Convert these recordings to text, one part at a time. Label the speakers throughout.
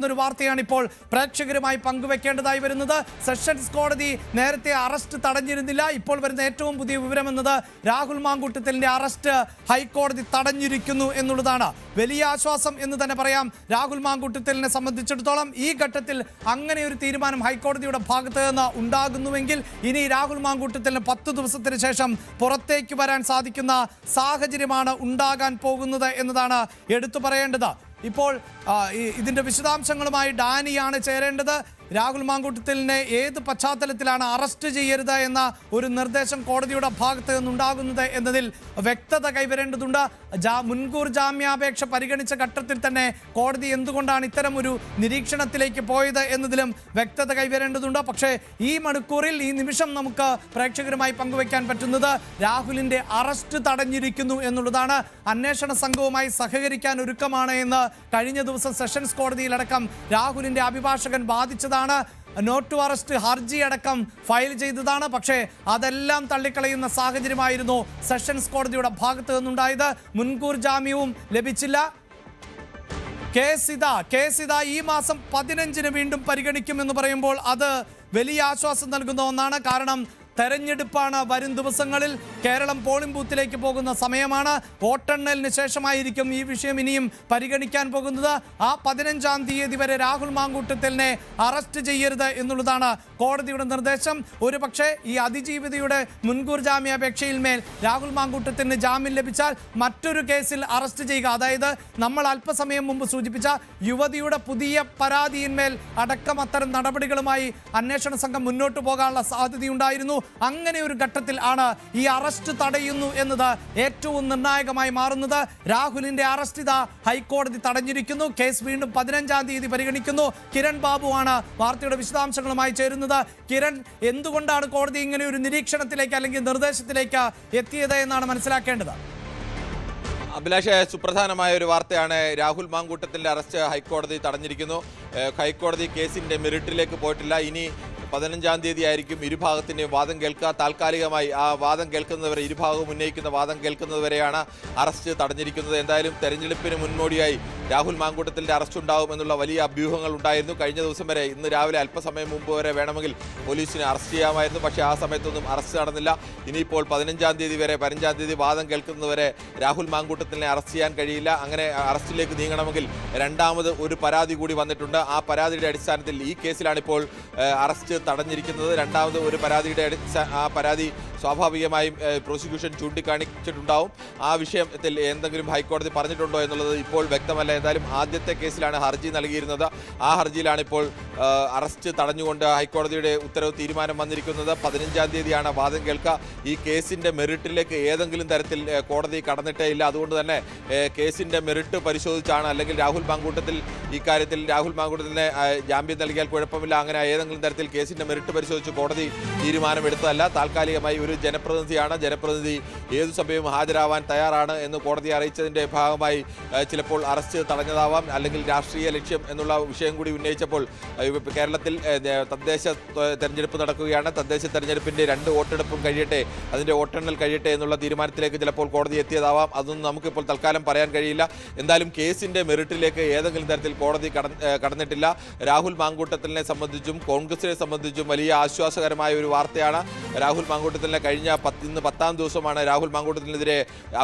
Speaker 1: ഒരു വാർത്തയാണ് ഇപ്പോൾ പ്രേക്ഷകരുമായി പങ്കുവെക്കേണ്ടതായി വരുന്നത്. സെഷൻസ് കോടതി നേരത്തെ അറസ്റ്റ് തടഞ്ഞിരുന്നില്ല. ഇപ്പോൾ വരുന്ന ഏറ്റവും പുതിയ വിവരം എന്നത് രാഹുൽ മാങ്കൂട്ടത്തിലിന്റെ അറസ്റ്റ് ഹൈക്കോടതി തടഞ്ഞിരിക്കുന്നു എന്നുള്ളതാണ്. വലിയ ആശ്വാസം എന്ന് തന്നെ പറയാം രാഹുൽ മാങ്കൂട്ടത്തിലിനെ സംബന്ധിച്ചിടത്തോളം. ഈ ഘട്ടത്തിൽ അങ്ങനെ ഒരു തീരുമാനം ഹൈക്കോടതിയുടെ ഭാഗത്ത് നിന്ന് ഉണ്ടാകുന്നുവെങ്കിൽ ഇനി രാഹുൽ മാങ്കൂട്ടത്തിലിന് 10 ദിവസത്തിന് ശേഷം പുറത്തേക്ക് വരാൻ സാധിക്കുന്ന സാഹചര്യമാണ് ഉണ്ടാകാൻ പോകുന്നത് എന്നതാണ് എടുത്തു പറയേണ്ടത്. ഇപ്പോൾ ഇതിന്റെ വിശദാംശങ്ങളുമായി ഡാനിയാണ് ചേരേണ്ടത്. രാഹുൽ മാങ്കൂട്ടത്തിലിനെ ഏത് പശ്ചാത്തലത്തിലാണ് അറസ്റ്റ് ചെയ്യരുത് എന്ന ഒരു നിർദ്ദേശം കോടതിയുടെ ഭാഗത്ത് നിന്നുണ്ടാകുന്നത് എന്നതിൽ വ്യക്തത കൈവരേണ്ടതുണ്ട്. മുൻകൂർ ജാമ്യാപേക്ഷ പരിഗണിച്ച ഘട്ടത്തിൽ തന്നെ കോടതി എന്തുകൊണ്ടാണ് ഇത്തരം ഒരു നിരീക്ഷണത്തിലേക്ക് പോയത് എന്നതിലും വ്യക്തത കൈവരേണ്ടതുണ്ട്. പക്ഷേ ഈ മണിക്കൂറിൽ ഈ നിമിഷം നമുക്ക് പ്രേക്ഷകരുമായി പങ്കുവയ്ക്കാൻ പറ്റുന്നത് രാഹുലിന്റെ അറസ്റ്റ് തടഞ്ഞിരിക്കുന്നു എന്നുള്ളതാണ്. അന്വേഷണ സംഘവുമായി സഹകരിക്കാൻ ഒരുക്കമാണ് എന്ന് കഴിഞ്ഞ ദിവസം സെഷൻസ് കോടതിയിലടക്കം രാഹുലിന്റെ അഭിഭാഷകൻ വാദിച്ചതാണ്. നോട്ട് ടു അറസ്റ്റ് ഹർജി അടക്കം ഫയൽ ചെയ്തതാണ്. പക്ഷേ അതെല്ലാം തള്ളിക്കളയുന്ന സാഹചര്യമായിരുന്നു സെഷൻസ് കോടതിയുടെ ഭാഗത്ത് നിന്നുണ്ടായത്. മുൻകൂർ ജാമ്യവും ലഭിച്ചില്ല. കേസ് ഈ മാസം 15-ന് വീണ്ടും പരിഗണിക്കുമെന്ന് പറയുമ്പോൾ അത് വലിയ ആശ്വാസം നൽകുന്ന ഒന്നാണ്. കാരണം തെരഞ്ഞെടുപ്പാണ് വരും ദിവസങ്ങളിൽ. കേരളം പോളിംഗ് ബൂത്തിലേക്ക് പോകുന്ന സമയമാണ്. വോട്ടെണ്ണലിന് ശേഷമായിരിക്കും ഈ വിഷയം ഇനിയും പരിഗണിക്കാൻ പോകുന്നത്. ആ 15-ാം തീയതി വരെ രാഹുൽ മാങ്കൂട്ടത്തിലിനെ അറസ്റ്റ് ചെയ്യരുത് എന്നുള്ളതാണ് കോടതിയുടെ നിർദ്ദേശം. ഒരുപക്ഷെ ഈ അതിജീവിതയുടെ മുൻകൂർ ജാമ്യാപേക്ഷയിൽ മേൽ രാഹുൽ മാങ്കൂട്ടത്തിന് ജാമ്യം ലഭിച്ചാൽ മറ്റൊരു കേസിൽ അറസ്റ്റ് ചെയ്യുക, അതായത് നമ്മൾ അല്പസമയം മുമ്പ് സൂചിപ്പിച്ച യുവതിയുടെ പുതിയ പരാതിയിന്മേൽ അടക്കം അത്തരം നടപടികളുമായി അന്വേഷണ സംഘം മുന്നോട്ട് പോകാനുള്ള സാധ്യതയുണ്ടായിരുന്നു. അങ്ങനെ ഒരു ഘട്ടത്തിൽ ആണ് ഈ അറസ്റ്റ് തടയുന്നു എന്നത് ഏറ്റവും നിർണായകമായി മാറുന്നത്. രാഹുലിന്റെ അറസ്റ്റ് ഹൈക്കോടതി തടഞ്ഞിരിക്കുന്നു. കേസ് വീണ്ടും 15-ാം തീയതി പരിഗണിക്കുന്നു. കിരൺ ബാബുവാണ് വാർത്തയുടെ വിശദാംശങ്ങളുമായി ചേരുന്നത്. കിരൺ, എന്തുകൊണ്ടാണ് കോടതി ഇങ്ങനെ ഒരു നിരീക്ഷണത്തിലേക്ക് അല്ലെങ്കിൽ നിർദ്ദേശത്തിലേക്ക് എത്തിയത് എന്നാണ് മനസ്സിലാക്കേണ്ടത്?
Speaker 2: അഭിലാഷ്, സുപ്രധാനമായ ഒരു വാർത്തയാണ്. രാഹുൽ മാങ്കൂട്ടത്തിൻ്റെ അറസ്റ്റ് ഹൈക്കോടതി തടഞ്ഞിരിക്കുന്നു. ഹൈക്കോടതി കേസിന്റെ മെറിറ്റിലേക്ക് പോയിട്ടില്ല. ഇനി 15-ാം തീയതി ആയിരിക്കും ഇരുഭാഗത്തിൻ്റെ വാദം കേൾക്കുക. താൽക്കാലികമായി ആ വാദം കേൾക്കുന്നതുവരെ, ഇരുഭാഗവും ഉന്നയിക്കുന്ന വാദം കേൾക്കുന്നതുവരെയാണ് അറസ്റ്റ് തടഞ്ഞിരിക്കുന്നത്. എന്തായാലും തെരഞ്ഞെടുപ്പിന് മുന്നോടിയായി രാഹുൽ മാങ്കൂട്ടത്തിൻ്റെ അറസ്റ്റ് ഉണ്ടാകും എന്നുള്ള വലിയ അഭ്യൂഹങ്ങൾ ഉണ്ടായിരുന്നു. കഴിഞ്ഞ ദിവസം വരെ, ഇന്ന് രാവിലെ അല്പസമയം മുമ്പ് വരെ വേണമെങ്കിൽ പോലീസിനെ അറസ്റ്റ് ചെയ്യാമായിരുന്നു. പക്ഷേ ആ സമയത്തൊന്നും അറസ്റ്റ് നടന്നില്ല. ഇനിയിപ്പോൾ 15-ാം തീയതി വരെ, 15-ാം തീയതി വാദം കേൾക്കുന്നതുവരെ രാഹുൽ മാങ്കൂട്ടത്തിനെ അറസ്റ്റ് ചെയ്യാൻ കഴിയില്ല. അങ്ങനെ അറസ്റ്റിലേക്ക് നീങ്ങണമെങ്കിൽ രണ്ടാമത് ഒരു പരാതി കൂടി വന്നിട്ടുണ്ട്. ആ പരാതിയുടെ അടിസ്ഥാനത്തിൽ ഈ കേസിലാണിപ്പോൾ അറസ്റ്റ് തടഞ്ഞിരിക്കുന്നത്. രണ്ടാമത് ഒരു പരാതിയുടെ ആ പരാതി സ്വാഭാവികമായും പ്രോസിക്യൂഷൻ ചൂണ്ടിക്കാണിച്ചിട്ടുണ്ടാവും. ആ വിഷയത്തിൽ എന്തെങ്കിലും ഹൈക്കോടതി പറഞ്ഞിട്ടുണ്ടോ എന്നുള്ളത് ഇപ്പോൾ വ്യക്തമല്ല. എന്തായാലും ആദ്യത്തെ കേസിലാണ് ഹർജി നൽകിയിരുന്നത്. ആ ഹർജിയിലാണ് ഇപ്പോൾ അറസ്റ്റ് തടഞ്ഞുകൊണ്ട് ഹൈക്കോടതിയുടെ ഉത്തരവ് തീരുമാനം വന്നിരിക്കുന്നത്. 15-ാം തീയതിയാണ് വാദം കേൾക്കുക. ഈ കേസിൻ്റെ മെറിറ്റിലേക്ക് ഏതെങ്കിലും തരത്തിൽ കോടതി കടന്നിട്ടേ ഇല്ല. അതുകൊണ്ട് തന്നെ കേസിൻ്റെ മെറിറ്റ് പരിശോധിച്ചാണ്, അല്ലെങ്കിൽ രാഹുൽ മാങ്കൂട്ടത്തിൽ ഇക്കാര്യത്തിൽ രാഹുൽ മാങ്കൂട്ടത്തിനെ ജാമ്യം നൽകിയാൽ കുഴപ്പമില്ല, അങ്ങനെ ഏതെങ്കിലും തരത്തിൽ കേസിൻ്റെ മെറിറ്റ് പരിശോധിച്ച് കോടതി തീരുമാനമെടുത്തതല്ല. താൽക്കാലികമായി ഒരു ജനപ്രതിനിധിയാണ്. ജനപ്രതിനിധി ഏതു സമയവും ഹാജരാവാൻ തയ്യാറാണ് എന്ന് കോടതി അറിയിച്ചതിൻ്റെ ഭാഗമായി ചിലപ്പോൾ അറസ്റ്റ് തടഞ്ഞതാവാം. അല്ലെങ്കിൽ രാഷ്ട്രീയ ലക്ഷ്യം എന്നുള്ള വിഷയം കൂടി ഉന്നയിച്ചപ്പോൾ കേരളത്തിൽ തദ്ദേശ തെരഞ്ഞെടുപ്പ് നടക്കുകയാണ്. തദ്ദേശ തെരഞ്ഞെടുപ്പിൻ്റെ 2 വോട്ടെടുപ്പും കഴിയട്ടെ, അതിൻ്റെ വോട്ടെണ്ണൽ കഴിയട്ടെ എന്നുള്ള തീരുമാനത്തിലേക്ക് ചിലപ്പോൾ കോടതി എത്തിയതാവാം. അതൊന്നും നമുക്കിപ്പോൾ തൽക്കാലം പറയാൻ കഴിയില്ല. എന്തായാലും കേസിൻ്റെ മെറിറ്റിലേക്ക് ഏതെങ്കിലും തരത്തിൽ കോടതി കടന്നിട്ടില്ല. രാഹുൽ മാങ്കൂട്ടത്തിലിനെ സംബന്ധിച്ചും കോൺഗ്രസിനെ സംബന്ധിച്ചും വലിയ ആശ്വാസകരമായ ഒരു വാർത്തയാണ്. രാഹുൽ മാങ്കൂട്ടത്തിലിനെ ഇന്ന് 10-ാം ദിവസമാണ് രാഹുൽ മാങ്കൂട്ടത്തിനെതിരെ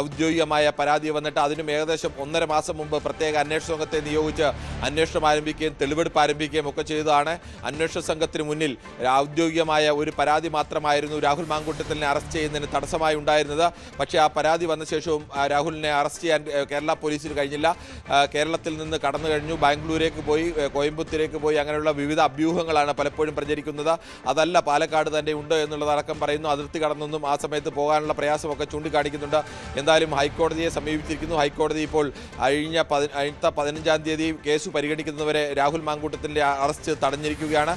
Speaker 2: ഔദ്യോഗികമായ പരാതി വന്നിട്ട്. അതിനും ഏകദേശം 1.5 മാസം മുമ്പ് പ്രത്യേക അന്വേഷണ സംഘത്തെ നിയോഗിച്ച് അന്വേഷണം ആരംഭിക്കുകയും തെളിവെടുപ്പ് ആരംഭിക്കുകയും ഒക്കെ ചെയ്തതാണ്. അന്വേഷണ സംഘത്തിന് മുന്നിൽ ഔദ്യോഗികമായ ഒരു പരാതി മാത്രമായിരുന്നു രാഹുൽ മാങ്കൂട്ടത്തിലിനെ അറസ്റ്റ് ചെയ്യുന്നതിന് തടസ്സമായി ഉണ്ടായിരുന്നത്. പക്ഷേ ആ പരാതി വന്ന ശേഷവും രാഹുലിനെ അറസ്റ്റ് ചെയ്യാൻ കേരള പോലീസിന് കഴിഞ്ഞില്ല. കേരളത്തിൽ നിന്ന് കടന്നു കഴിഞ്ഞു, ബാംഗ്ലൂരേക്ക് പോയി, കോയമ്പത്തൂരേക്ക് പോയി, അങ്ങനെയുള്ള വിവിധ അഭ്യൂഹങ്ങളാണ് പലപ്പോഴും പ്രചരിക്കുന്നത്. അതല്ല, പാലക്കാട് തന്നെ ഉണ്ട് എന്നുള്ളതടക്കം പറയുന്നു. അതിർത്തി കടന്നൊന്നും ആ സമയത്ത് പോകാനുള്ള പ്രയാസമൊക്കെ ചൂണ്ടിക്കാണിക്കുന്നുണ്ട്. എന്തായാലും ഹൈക്കോടതിയെ സമീപിച്ചിരിക്കുന്നു. ഹൈക്കോടതി ഇപ്പോൾ അടുത്ത 15-ാം തീയതി കേസ് പരിഗണിക്കുന്നതുവരെ രാഹുൽ മാങ്കൂട്ടത്തിൻ്റെ അറസ്റ്റ് തടഞ്ഞിരിക്കുകയാണ്.